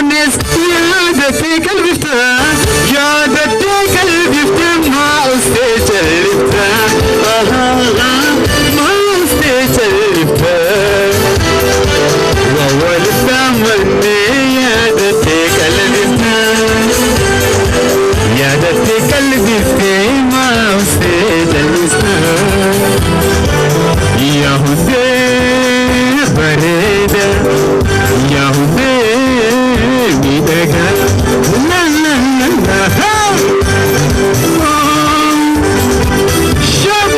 الناس يادتك البفتة يادتك البفتة ما أستيت البفتة ما أستيت البفتة وولدت مني يادتك البفتة يادتك البفتة ما أستيت البفتة يهودي بريدة يهودي ميدقة لا لا لا لا شوف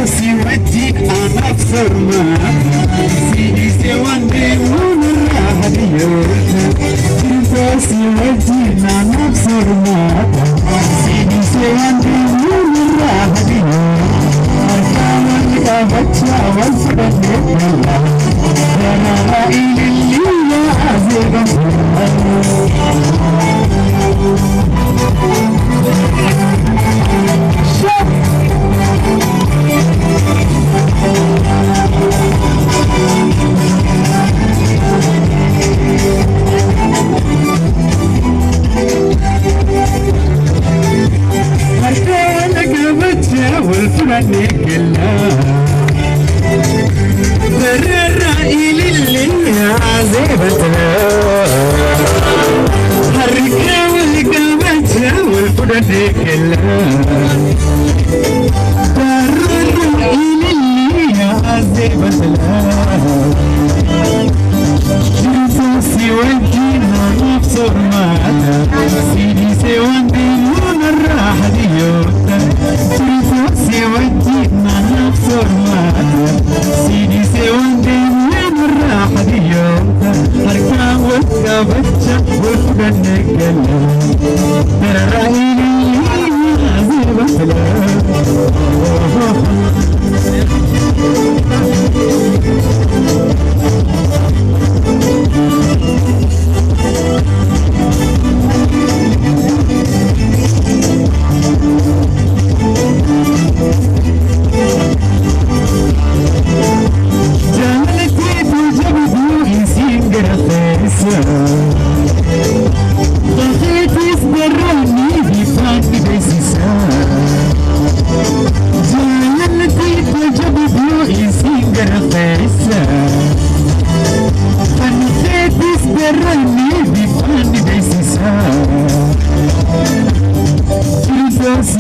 سيودي أنا أكثر ما سيدي سيواني ونراها ديوتا كنت سيودي أنا أكثر ما سيدي سيواني ونراها ديوتا كانت أبتشا والفرد لله أنا رأي للي يا عزيزة والفرن كلها الرأي للي عزيبتنا حركة والقلبتها والفرن كلها الرأي للي عزيبتنا جنسي والجنة نفسر معنا سيدي سيوان دينون الراحة ديوتا سيودينا نفسر معنا سيدي سيوان دينون الراحة ديوتا أركام والكابتشا والفرن كلها الرأي للي عزيبتنا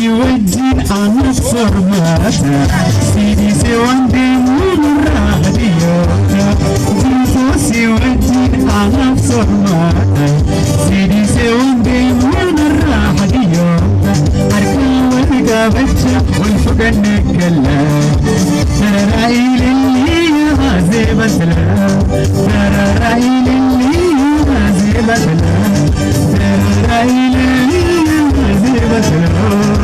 يودين أنا أكثر ماتا سيدي سيوان دينون الراحة ديوتا جيتوس يودين أنا أكثر ماتا سيدي سيوان دينون الراحة ديوتا أركان والقابتشا والفقن كلها ترى رأي للي غازبت لها ترى رأي للي غازبت لها ترى رأي للي غازبت لها